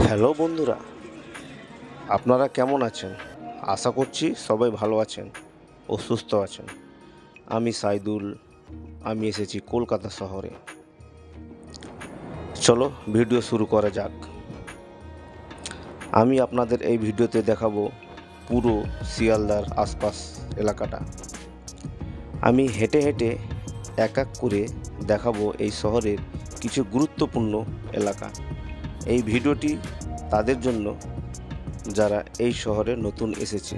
Hello বন্ধুরা, আপনারা কেমন আছেন? আশা করছি সবাই ভালো আছেন ও সুস্থ আছেন। আমি সাইদুল। আমি এসেছি কলকাতা শহরে। চলো ভিডিও শুরু করা যাক। আমি আপনাদের এই ভিডিওতে দেখাবো পুরো শিয়ালদার আশপাশ এলাকাটা। আমি হেঁটে হেঁটে এক এক করে দেখাবো এই শহরের কিছু গুরুত্বপূর্ণ এলাকা। এই ভিডিওটি তাদের জন্য যারা এই শহরে নতুন এসেছে,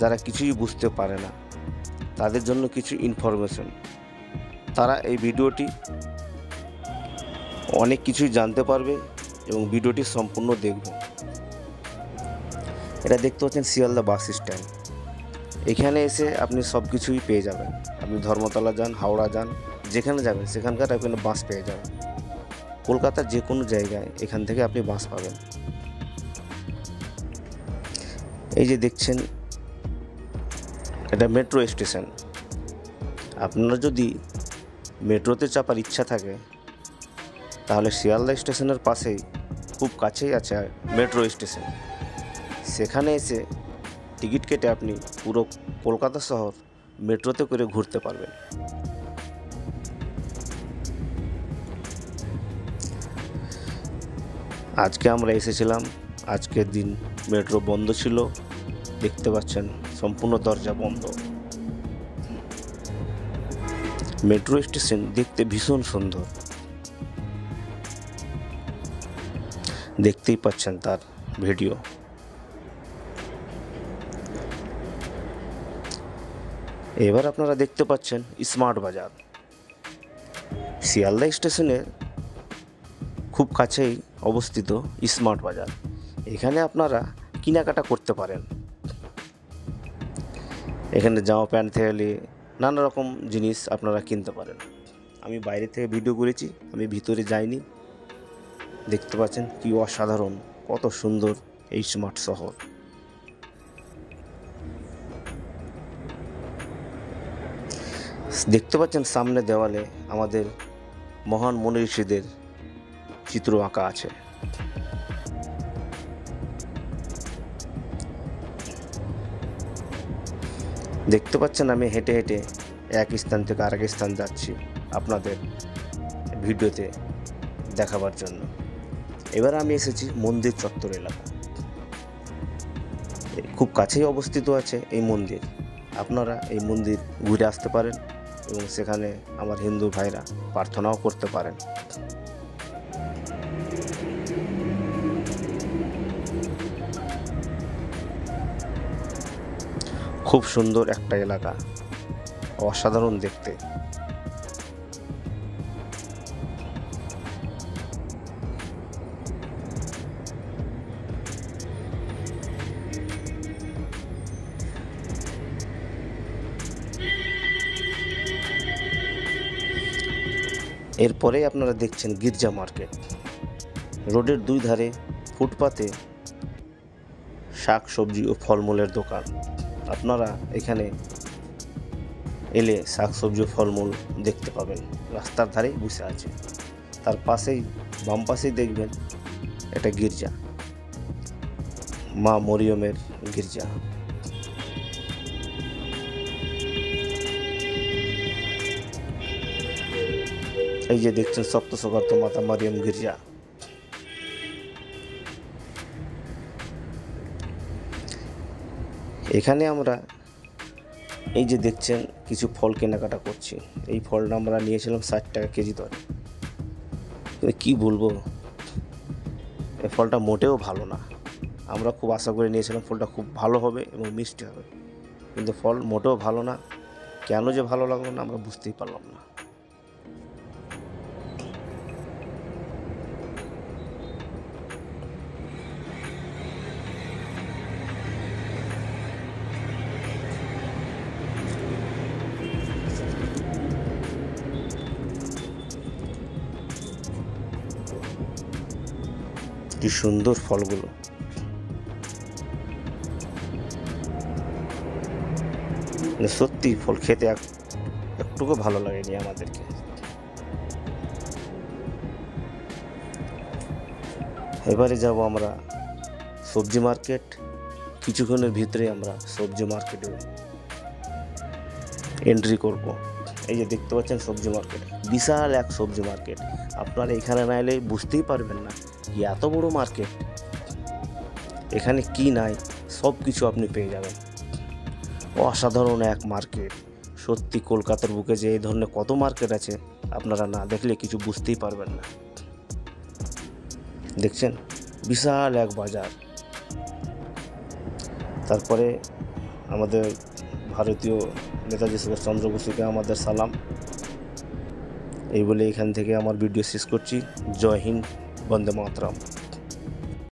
যারা কিছুই বুঝতে পারে না, তাদের জন্য কিছু ইনফরমেশন। তারা এই ভিডিওটি অনেক কিছুই জানতে পারবে এবং ভিডিওটি সম্পূর্ণ দেখবে। এটা দেখতে পাচ্ছেন শিয়ালদা বাস স্ট্যান্ড। এখানে এসে আপনি সব কিছুই পেয়ে যাবেন। আপনি ধর্মতলা যান, হাওড়া যান, যেখানে যাবেন সেখানকার আপনি বাস পেয়ে যাবেন। কলকাতার যে কোনো জায়গায় এখান থেকে আপনি বাস পাবেন। এই যে দেখছেন, এটা মেট্রো স্টেশন। আপনার যদি মেট্রোতে চাপার ইচ্ছা থাকে তাহলে শিয়ালদা স্টেশনের পাশেই খুব কাছেই আছে মেট্রো স্টেশন। সেখানে এসে টিকিট কেটে আপনি পুরো কলকাতা শহর মেট্রোতে করে ঘুরতে পারবেন। আজকে আমরা এসেছিলাম, আজকের দিন মেট্রো বন্ধ ছিল। দেখতে পাচ্ছেন সম্পূর্ণ দরজা বন্ধ। মেট্রো স্টেশন দেখতে ভীষণ সুন্দর, দেখতেই পাচ্ছেন তার ভিডিও। এবার আপনারা দেখতে পাচ্ছেন স্মার্ট বাজার। শিয়ালদা স্টেশনের খুব কাছেই অবস্থিত স্মার্ট বাজার। এখানে আপনারা কেনাকাটা করতে পারেন। এখানে জামা প্যান্ট থেকে নানা রকম জিনিস আপনারা কিনতে পারেন। আমি বাইরে থেকে ভিডিও করেছি, আমি ভিতরে যাইনি। দেখতে পাচ্ছেন কি অসাধারণ, কত সুন্দর এই স্মার্ট শহর। দেখতে পাচ্ছেন সামনে দেওয়ালে আমাদের মহান মনীষীদের চিত্র আঁকা আছে। দেখতে পাচ্ছেন আমি হেঁটে হেঁটে এক স্থান থেকে আরেক স্থান যাচ্ছি আপনাদের ভিডিওতে দেখাবার জন্য। এবার আমি এসেছি মন্দির চত্বর এলাকা। খুব কাছেই অবস্থিত আছে এই মন্দির। আপনারা এই মন্দির ঘুরে আসতে পারেন এবং সেখানে আমার হিন্দু ভাইরা প্রার্থনাও করতে পারেন। খুব সুন্দর একটা এলাকা, অসাধারণ দেখতে। এরপরে আপনারা দেখছেন গির্জা মার্কেট। রোডের দুই ধারে ফুটপাতে শাক সবজি ও ফলমূলের দোকান। আপনারা এখানে এলে শাক সবজি ও ফলমূল দেখতে পাবেন। রাস্তার ধারেই বসে আছে। তার পাশেই বাম পাশেই দেখবেন এটা গির্জা, মা মরিয়মের গির্জা। এই যে দেখছেন সপ্তশকার্ত মাতা মারিয়াম গির্জা। এখানে আমরা এই যে দেখছেন কিছু ফল কেনাকাটা করছি। এই ফলটা আমরা নিয়েছিলাম 60 টাকা কেজি দরে। কি বলবো, এই ফলটা মোটেও ভালো না। আমরা খুব আশা করে নিয়েছিলাম ফলটা খুব ভালো হবে এবং মিষ্টি হবে, কিন্তু ফল মোটেও ভালো না। কেন যে ভালো লাগলো না আমরা বুঝতেই পারলাম না। কি সুন্দর ফলগুলো। সত্যি ফল খেতে একটুকু ভালো লাগেনি আমাদেরকে। এবারে যাব আমরা সবজি মার্কেট। কিছুক্ষণের ভিতরে আমরা সবজি মার্কেটে এন্ট্রি করব। এই যে দেখতে পাচ্ছেন সবজি মার্কেট, বিশাল এক সবজি মার্কেট। আপনারা এখানে না এলে বুঝতেই পারবেন না কি এত বড় মার্কেট। এখানে কি নাই সব কিছু আপনি পেয়ে যাবেন। অসাধারণ এক মার্কেট। সত্যি কলকাতার বুকে যে এই ধরনের কত মার্কেট আছে, আপনারা না দেখলে কিছু বুঝতেই পারবেন না। দেখছেন বিশাল এক বাজার। তারপরে আমাদের ভারতীয় নেতাজি সুভাষচন্দ্র বসুকে আমাদের সালাম। এই বলে এখান থেকে আমার ভিডিও শেষ করছি। জয় হিন্দ, বন্দে মাতরম।